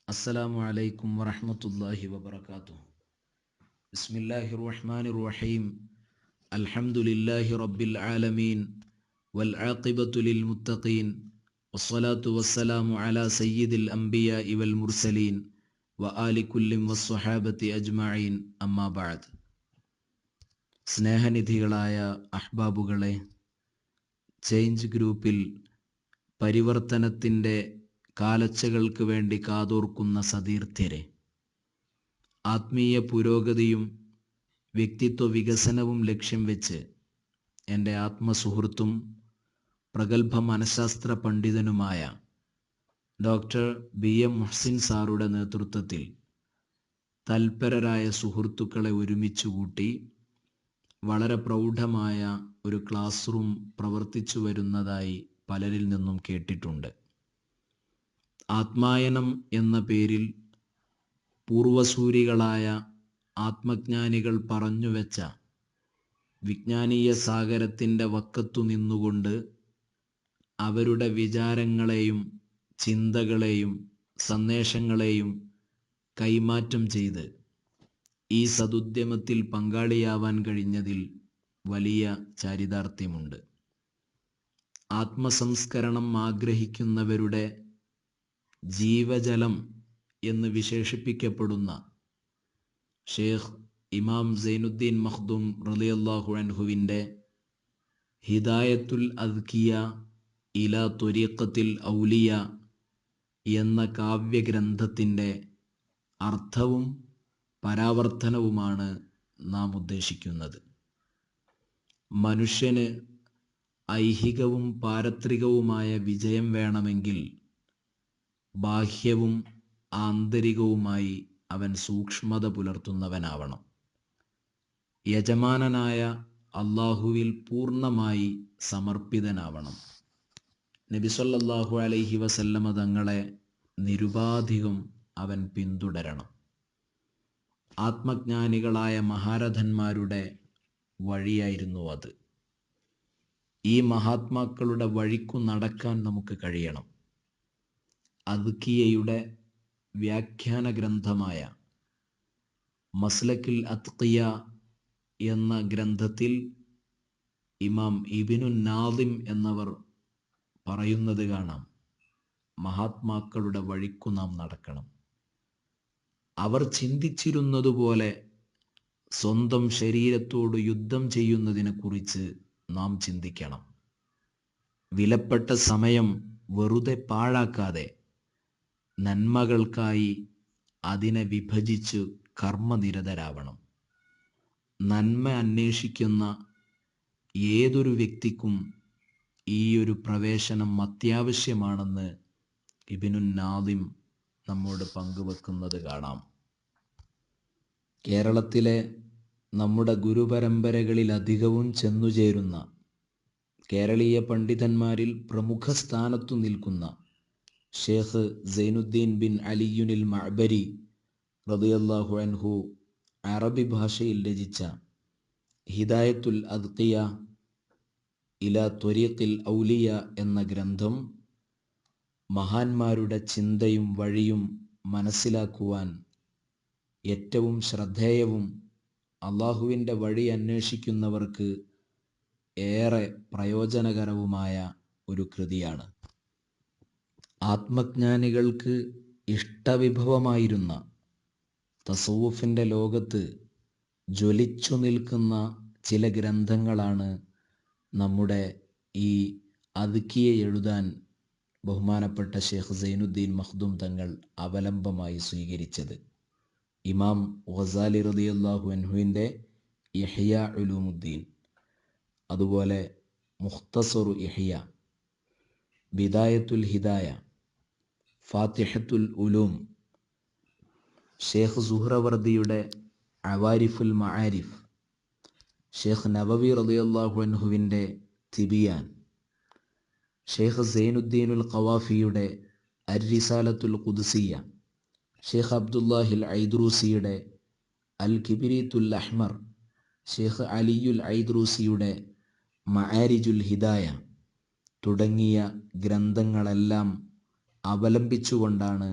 അസ്സലാമു അലൈക്കും വറഹ്മത്തുള്ളാഹി വബറകാതുഹു. ബിസ്മില്ലാഹിർ റഹ്മാനിർ റഹീം. അൽഹംദുലില്ലാഹി റബ്ബിൽ ആലമീൻ വൽ ആഖിബത്തു ലിൽ മുത്തഖീൻ വസ്സലാത്തു വസ്സലാമു അലാ സയ്യിദിൽ അംബിയാഇ വൽ മുർസലീൻ വ ആലി കുല്ലിൻ വസ്സഹാബത്തി അജ്മഈൻ. അമ്മാ ബഅദ്. സ്നേഹനിധികളായ അഹ്ബാബുകളെ, ചേഞ്ച് ഗ്രൂപ്പിൽ പരിവർത്തനത്തിൻ്റെ കാലച്ചകൾക്ക് വേണ്ടി കാതോർക്കുന്ന സതീർത്ഥ്യരെ, ആത്മീയ പുരോഗതിയും വ്യക്തിത്വ വികസനവും ലക്ഷ്യം വെച്ച് എൻ്റെ ആത്മസുഹൃത്തും പ്രഗത്ഭ മനഃശാസ്ത്ര പണ്ഡിതനുമായ ഡോക്ടർ BM മുഹ്സിൻ സാറുടെ നേതൃത്വത്തിൽ തൽപരരായ സുഹൃത്തുക്കളെ ഒരുമിച്ചുകൂട്ടി വളരെ പ്രൗഢമായ ഒരു ക്ലാസ് റൂം പ്രവർത്തിച്ചു വരുന്നതായി പലരിൽ നിന്നും കേട്ടിട്ടുണ്ട്. ആത്മായനം എന്ന പേരിൽ പൂർവസൂരികളായ ആത്മജ്ഞാനികൾ പറഞ്ഞുവെച്ച വിജ്ഞാനീയ സാഗരത്തിൻ്റെ വക്കത്തു നിന്നുകൊണ്ട് അവരുടെ വിചാരങ്ങളെയും ചിന്തകളെയും സന്ദേശങ്ങളെയും കൈമാറ്റം ചെയ്ത് ഈ സദുദ്യമത്തിൽ പങ്കാളിയാവാൻ കഴിഞ്ഞതിൽ വലിയ ചാരിതാർത്ഥ്യമുണ്ട്. ആത്മസംസ്കരണം ആഗ്രഹിക്കുന്നവരുടെ ജീവജലം എന്ന് വിശേഷിപ്പിക്കപ്പെടുന്ന ഷേഖ് ഇമാം സൈനുദ്ദീൻ മഖ്ദൂം റളിയല്ലാഹു അൻഹുവിൻ്റെ ഹിദായത്തുൽ അദ്കിയ ഇലാ ത്വരീഖത്തിൽ ഔലിയ എന്ന കാവ്യഗ്രന്ഥത്തിൻ്റെ അർത്ഥവും പരാവർത്തനവുമാണ് നാം ഉദ്ദേശിക്കുന്നത്. മനുഷ്യന് ഐഹികവും പാരത്രികവുമായ വിജയം വേണമെങ്കിൽ ബാഹ്യവും ആന്തരികവുമായി അവൻ സൂക്ഷ്മത പുലർത്തുന്നവനാവണം. യജമാനനായ അള്ളാഹുവിൽ പൂർണ്ണമായി സമർപ്പിതനാവണം. നബി സല്ലല്ലാഹു അലൈഹി വസല്ലമ തങ്ങളെ നിരുപാധികം അവൻ പിന്തുടരണം. ആത്മജ്ഞാനികളായ മഹാരഥന്മാരുടെ വഴിയായിരുന്നു അത്. ഈ മഹാത്മാക്കളുടെ വഴിക്കു നടക്കാൻ നമുക്ക് കഴിയണം. അദ്കിയയുടെ വ്യാഖ്യാന ഗ്രന്ഥമായ മസ്ലക്കിൽ അത്ഖിയ എന്ന ഗ്രന്ഥത്തിൽ ഇമാം ഇബ്നുൻ നാദിം എന്നവർ പറയുന്നത് കാണാം, മഹാത്മാക്കളുടെ വഴിക്കു നാം നടക്കണം. അവർ ചിന്തിച്ചിരുന്നതുപോലെ സ്വന്തം ശരീരത്തോട് യുദ്ധം ചെയ്യുന്നതിനെ കുറിച്ച് നാം ചിന്തിക്കണം. വിലപ്പെട്ട സമയം വെറുതെ പാഴാക്കാതെ നന്മകൾക്കായി അതിനെ വിഭജിച്ച് കർമ്മനിരതരാവണം. നന്മ അന്വേഷിക്കുന്ന ഏതൊരു വ്യക്തിക്കും ഈ ഒരു പ്രവേശനം അത്യാവശ്യമാണെന്ന് ഇബ്നുൻ നാദിം നമ്മോട് പങ്കുവെക്കുന്നത് കാണാം. കേരളത്തിലെ നമ്മുടെ ഗുരുപരമ്പരകളിലധികവും ചെന്നുചേരുന്ന കേരളീയ പണ്ഡിതന്മാരിൽ പ്രമുഖ സ്ഥാനത്തു നിൽക്കുന്ന ഷേഖ് സൈനുദ്ദീൻ ബിൻ അലിയുനിൽ മഅബരി റളിയല്ലാഹു അൻഹു അറബി ഭാഷയിൽ രചിച്ച ഹിദായത്തുൽ അദ്കിയ ഇലാ ത്വരീഖിൽ ഔലിയ എന്ന ഗ്രന്ഥം മഹാന്മാരുടെ ചിന്തയും വഴിയും മനസ്സിലാക്കുവാൻ ഏറ്റവും ശ്രദ്ധേയവും അള്ളാഹുവിൻ്റെ വഴി അന്വേഷിക്കുന്നവർക്ക് ഏറെ പ്രയോജനകരവുമായ ഒരു കൃതിയാണ്. ആത്മജ്ഞാനികൾക്ക് ഇഷ്ടവിഭവമായിരുന്ന തസവുഫിൻ്റെ ലോകത്ത് ജ്വലിച്ചു നിൽക്കുന്ന ചില ഗ്രന്ഥങ്ങളാണ് നമ്മുടെ ഈ അദ്കിയ എഴുതാൻ ബഹുമാനപ്പെട്ട ഷേഖ് സൈനുദ്ദീൻ മഖ്ദൂം തങ്ങൾ അവലംബമായി സ്വീകരിച്ചത്. ഇമാം ഗസാലി റളിയല്ലാഹു അൻഹുവിൻ്റെ ഇഹ്യാ ഉലൂമുദ്ദീൻ, അതുപോലെ മുഖ്തസറു ഇഹ്യ, ബിദായത്തുൽ ഹിദായ, ഫാത്തിഹത്തുൽ ഉലൂം, ഷേഖ് സുഹ്റവർദിയുടെ അവാരിഫുൽ മആരിഫ്, ഷേഖ് നവവി റളിയല്ലാഹു അൻഹുവിൻ്റെ തിബിയാൻ, ഷേഖ് സൈനുദ്ദീനുൽ ഖവാഫിയുടെ അർ-റിസാലത്തുൽ ഖുദ്സിയ, ഷേഖ് അബ്ദുല്ലാഹിൽ ഐദ്രൂസിയുടെ അൽ കിബ്രീത്തുൽ അഹ്മർ, ഷേഖ് അലിയുൽ ഐദ്രൂസിയുടെ മആരിജുൽ ഹിദായ തുടങ്ങിയ ഗ്രന്ഥങ്ങളെല്ലാം അവലംബിച്ചുകൊണ്ടാണ്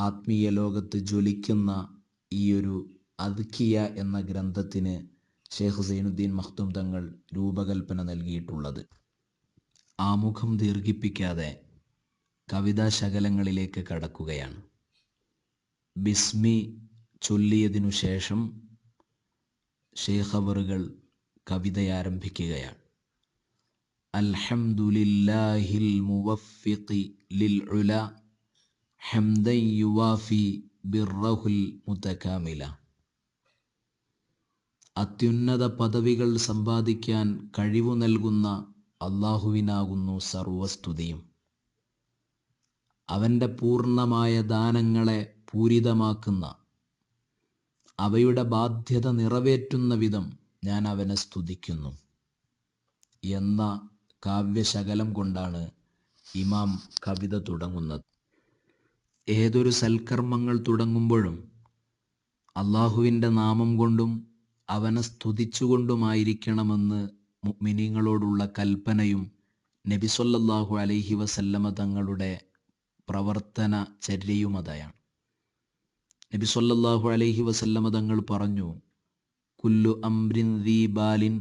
ആത്മീയ ലോകത്ത് ജ്വലിക്കുന്ന ഈയൊരു അദ്കിയ എന്ന ഗ്രന്ഥത്തിന് ഷേഖ് സൈനുദ്ദീൻ മഖ്ദൂം തങ്ങൾ രൂപകൽപ്പന നൽകിയിട്ടുള്ളത്. ആമുഖം ദീർഘിപ്പിക്കാതെ കവിതാശകലങ്ങളിലേക്ക് കടക്കുകയാണ്. ബിസ്മി ചൊല്ലിയതിനു ശേഷം ഷേഖ് അവറുകൾ കവിതയാരംഭിക്കുകയാണ്. അൽഹംദുലില്ലാഹിൽ മുവഫ്ഫിഖി ലിൽ ഉലാ ഹംദൻ യുവാഫി ബിർറഹുൽ മുതകാമില. അത്യുന്നത പദവികൾ സമ്പാദിക്കാൻ കഴിവു നൽകുന്ന അള്ളാഹുവിനാകുന്നു സർവസ്തുതിയും. അവൻ്റെ പൂർണ്ണമായ ദാനങ്ങളെ പൂരിതമാക്കുന്ന, അവയുടെ ബാധ്യത നിറവേറ്റുന്ന വിധം ഞാൻ അവനെ സ്തുതിക്കുന്നു എന്ന കാവ്യശകലം കൊണ്ടാണ് ഇമാം കവിത തുടങ്ങുന്നത്. ഏതൊരു സൽക്കർമ്മങ്ങൾ തുടങ്ങുമ്പോഴും അള്ളാഹുവിൻ്റെ നാമം കൊണ്ടും അവനെ സ്തുതിച്ചുകൊണ്ടുമായിരിക്കണമെന്ന് മുഅ്മിനീങ്ങളോടുള്ള കൽപ്പനയും നബി സല്ലല്ലാഹു അലൈഹി വസല്ലമ തങ്ങളുടെ പ്രവർത്തന ചര്യയും അതാണ്. നബി സല്ലല്ലാഹു അലൈഹി വസല്ലമ തങ്ങൾ പറഞ്ഞു, കുല്ലു അംരിൻ ദീ ബാലിൻ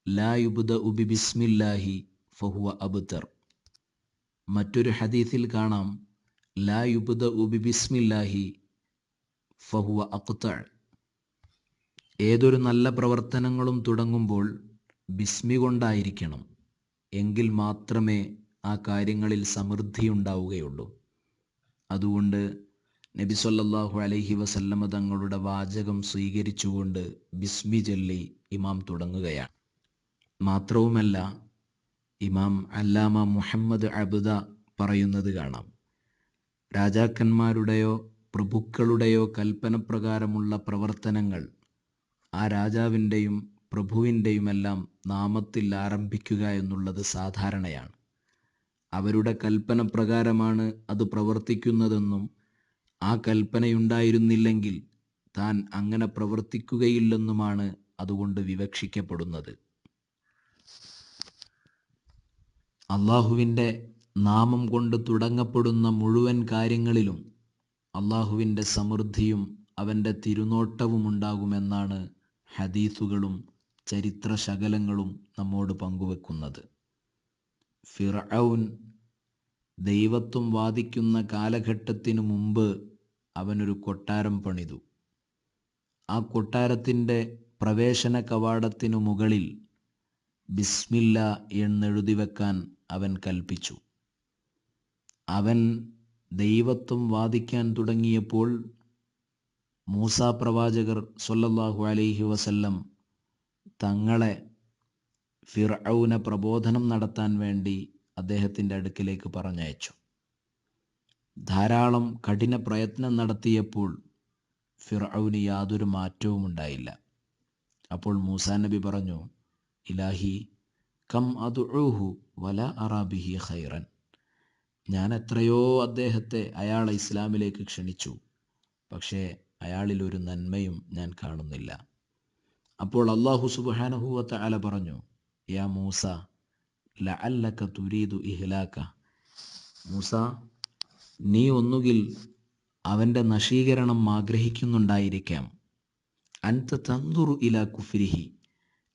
ലാ യുബ്ദഉ ബിസ്മില്ലാഹി ഫഹുവ അബ്തർ. മറ്റൊരു ഹദീസിൽ കാണാം, ലാ യുബ്ദഉ ബിസ്മില്ലാഹി ഫഹുവ അഖ്തഅ. ഏതൊരു നല്ല പ്രവർത്തനങ്ങളും തുടങ്ങുമ്പോൾ ബിസ്മി കൊണ്ടായിരിക്കണം, എങ്കിൽ മാത്രമേ ആ കാര്യങ്ങളിൽ സമൃദ്ധിയുണ്ടാവുകയുള്ളൂ. അതുകൊണ്ട് നബി സല്ലല്ലാഹു അലൈഹി വസല്ലമ തങ്ങളുടെ വാചകം സ്വീകരിച്ചുകൊണ്ട് ബിസ്മി ചൊല്ലി ഇമാം തുടങ്ങുകയാണ്. മാത്രവുമല്ല, ഇമാം അല്ലാമ മുഹമ്മദ് അബ്ദ പറയുന്നത് കാണാം, രാജാക്കന്മാരുടെയോ പ്രഭുക്കളുടെയോ കൽപ്പനപ്രകാരമുള്ള പ്രവർത്തനങ്ങൾ ആ രാജാവിൻ്റെയും പ്രഭുവിൻ്റെയുമെല്ലാം നാമത്തിൽ ആരംഭിക്കുക എന്നുള്ളത് സാധാരണയാണ്. അവരുടെ കൽപ്പന പ്രകാരമാണ് അത് പ്രവർത്തിക്കുന്നതെന്നും ആ കൽപ്പനയുണ്ടായിരുന്നില്ലെങ്കിൽ താൻ അങ്ങനെ പ്രവർത്തിക്കുകയില്ലെന്നുമാണ് അതുകൊണ്ട് വിവക്ഷിക്കപ്പെടുന്നത്. അള്ളാഹുവിൻ്റെ നാമം കൊണ്ട് തുടങ്ങപ്പെടുന്ന മുഴുവൻ കാര്യങ്ങളിലും അള്ളാഹുവിൻ്റെ സമൃദ്ധിയും അവൻ്റെ തിരുനോട്ടവും ഉണ്ടാകുമെന്നാണ് ഹദീസുകളും ചരിത്രശകലങ്ങളും നമ്മോട് പങ്കുവെക്കുന്നത്. ഫിർഔൻ ദൈവത്വം വാദിക്കുന്ന കാലഘട്ടത്തിനു മുമ്പ് അവനൊരു കൊട്ടാരം പണിതു. ആ കൊട്ടാരത്തിൻ്റെ പ്രവേശന കവാടത്തിനു മുകളിൽ ബിസ്മില്ല എന്നെഴുതി വെക്കാൻ അവൻ കൽപ്പിച്ചു. അവൻ ദൈവത്വം വാദിക്കാൻ തുടങ്ങിയപ്പോൾ മൂസാ പ്രവാചകർ സ്വല്ലല്ലാഹു അലൈഹി വസല്ലം തങ്ങളെ ഫിർഔനെ പ്രബോധനം നടത്താൻ വേണ്ടി അദ്ദേഹത്തിൻ്റെ അടുക്കിലേക്ക് പറഞ്ഞയച്ചു. ധാരാളം കഠിന പ്രയത്നം നടത്തിയപ്പോൾ ഫിർഔന് യാതൊരു മാറ്റവും ഉണ്ടായില്ല. അപ്പോൾ മൂസാ നബി പറഞ്ഞു, ഇലാഹി കം അദ്ഉഹു വലാ അറാ ബിഹി ഖൈറൻ. ഞാൻ എത്രയോ അദ്ദേഹത്തെ, അയാളെ ഇസ്ലാമിലേക്ക് ക്ഷണിച്ചു, പക്ഷേ അയാളിൽ ഒരു നന്മയും ഞാൻ കാണുന്നില്ല. അപ്പോൾ അല്ലാഹു സുബ്ഹാനഹു വ തആല പറഞ്ഞു, യാ മൂസ ലഅല്ലക തുരീദു ഇഹ്ലാക. മൂസ, നീ ഒന്നുകിൽ അവൻ്റെ നശീകരണം ആഗ്രഹിക്കുന്നുണ്ടായിരിക്കാം. അൻത തൻദുറു ഇലാ കുഫ്രിഹി,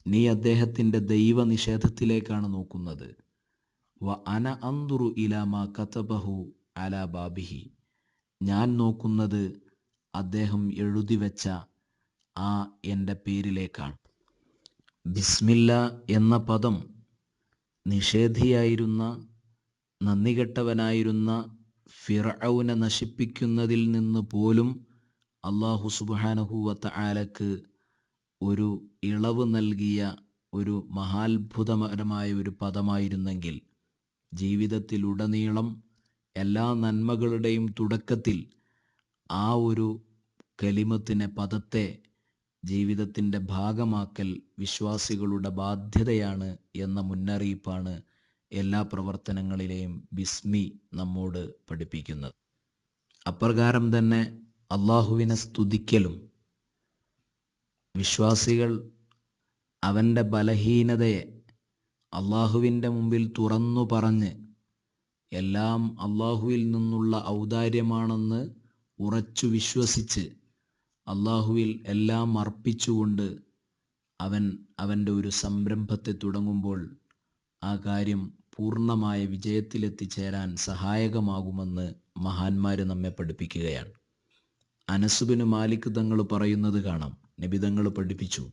നീ അദ്ദേഹത്തിൻ്റെ ദൈവനിഷേധത്തിലേക്കാണ് നോക്കുന്നത്. വ അന അൻദുറു ഇലാ മാ കതബഹു അലാ ബാബിഹി, ഞാൻ നോക്കുന്നത് അദ്ദേഹം എഴുതി വെച്ച ആ എൻ്റെ പേരിലേക്കാണ്. ബിസ്മില്ല എന്ന പദം നിഷേധിയായിരുന്ന, നന്ദികെട്ടവനായിരുന്ന ഫിർഔനെ നശിപ്പിക്കുന്നതിൽ നിന്ന് പോലും അല്ലാഹു സുബ്ഹാനഹു വ തആലക്ക് ഒരു ഇളവ് നൽകിയ ഒരു മഹാത്ഭുതപരമായ ഒരു പദമായിരുന്നെങ്കിൽ, ജീവിതത്തിലുടനീളം എല്ലാ നന്മകളുടെയും തുടക്കത്തിൽ ആ ഒരു കലിമത്തിനെ, പദത്തെ ജീവിതത്തിൻ്റെ ഭാഗമാക്കൽ വിശ്വാസികളുടെ ബാധ്യതയാണ് എന്ന മുന്നറിയിപ്പാണ് എല്ലാ പ്രവർത്തനങ്ങളിലെയും ബിസ്മി നമ്മോട് പഠിപ്പിക്കുന്നത്. അപ്രകാരം തന്നെ അള്ളാഹുവിനെ സ്തുതിക്കലും, വിശ്വാസികൾ അവൻ്റെ ബലഹീനതയെ അള്ളാഹുവിൻ്റെ മുമ്പിൽ തുറന്നു പറഞ്ഞ് എല്ലാം അള്ളാഹുവിൽ നിന്നുള്ള ഔദാര്യമാണെന്ന് ഉറച്ചു വിശ്വസിച്ച് അള്ളാഹുവിൽ എല്ലാം അർപ്പിച്ചുകൊണ്ട് അവൻ്റെ ഒരു സംരംഭത്തെ തുടങ്ങുമ്പോൾ ആ കാര്യം പൂർണ്ണമായ വിജയത്തിലെത്തിച്ചേരാൻ സഹായകമാകുമെന്ന് മഹാന്മാർ നമ്മെ പഠിപ്പിക്കുകയാണ്. അനസ് ബിൻ മാലിക് തങ്ങൾ പറയുന്നത് കാണാം, നബി തങ്ങൾ പഠിപ്പിച്ചു,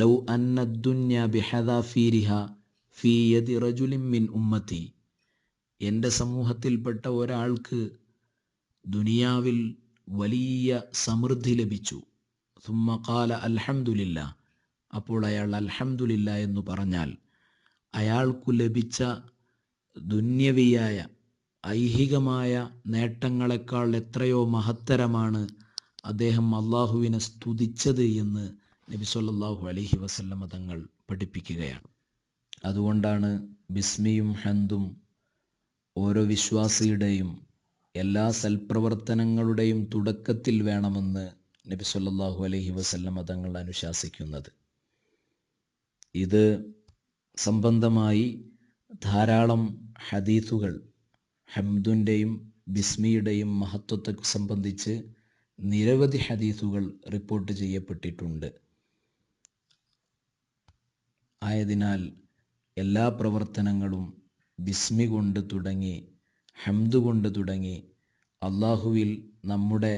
ലൗ അന്ന ദുന്യ ബിഹദാഫീരിഹ ഫീ യദി റജുലിൻ മിൻ ഉമ്മത്തി, എൻ്റെ സമൂഹത്തിൽപ്പെട്ട ഒരാൾക്ക് ദുനിയാവിൽ വലിയ സമൃദ്ധി ലഭിച്ചു. സുമ്മ ഖാല അൽഹംദുലില്ലാ, അപ്പോൾ അയാൾ അൽഹംദുലില്ല എന്ന് പറഞ്ഞാൽ അയാൾക്കു ലഭിച്ച ദുന്യവിയായ ഐഹികമായ നേട്ടങ്ങളെക്കാൾ എത്രയോ മഹത്തരമാണ് അദ്ദേഹം അള്ളാഹുവിനെ സ്തുതിച്ചത് എന്ന് നബി സല്ലല്ലാഹു അലൈഹി വസല്ലമ തങ്ങൾ പഠിപ്പിക്കുകയാണ്. അതുകൊണ്ടാണ് ബിസ്മിയും ഹംദും ഓരോ വിശ്വാസിയുടെയും എല്ലാ സൽപ്രവർത്തനങ്ങളുടെയും തുടക്കത്തിൽ വേണമെന്ന് നബി സല്ലല്ലാഹു അലൈഹി വസല്ലമ തങ്ങൾ അനുശാസിക്കുന്നത്. ഇത് സംബന്ധമായി ധാരാളം ഹദീസുകൾ ഹംദുൻ്റെയും ബിസ്മിയുടെയും മഹത്വത്തെ സംബന്ധിച്ച് നിരവധി ഹദീസുകൾ റിപ്പോർട്ട് ചെയ്യപ്പെട്ടിട്ടുണ്ട്. ആയതിനാൽ എല്ലാ പ്രവർത്തനങ്ങളും ബിസ്മി കൊണ്ട് തുടങ്ങി ഹംദ് കൊണ്ട് തുടങ്ങി അള്ളാഹുവിൽ നമ്മുടെ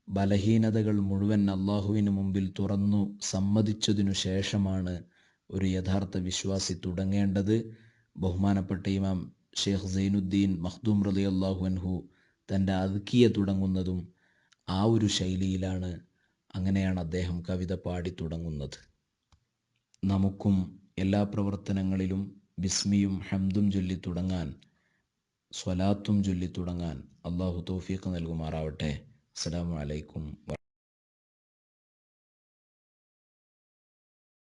ബലഹീനതകൾ മുഴുവൻ അള്ളാഹുവിന് മുമ്പിൽ തുറന്നു സമ്മതിച്ചതിനു ശേഷമാണ് ഒരു യഥാർത്ഥ വിശ്വാസി തുടങ്ങേണ്ടത്. ബഹുമാനപ്പെട്ട ഇമാം ഷെയ്ഖ് സൈനുദ്ദീൻ മഖ്ദൂം റളിയല്ലാഹു അൻഹു തൻ്റെ അദ്കിയ തുടങ്ങുന്നതും ആ ഒരു ശൈലിയിലാണ്. അങ്ങനെയാണ് അദ്ദേഹം കവിത പാടി തുടങ്ങുന്നത്. നമുക്കും എല്ലാ പ്രവർത്തനങ്ങളിലും ബിസ്മിയും ഹംദും ചൊല്ലി തുടങ്ങാൻ, സ്വലാത്തും ചൊല്ലി തുടങ്ങാൻ അള്ളാഹു തൗഫീഖ് നൽകുമാറാവട്ടെ. അസ്സലാമു അലൈക്കും.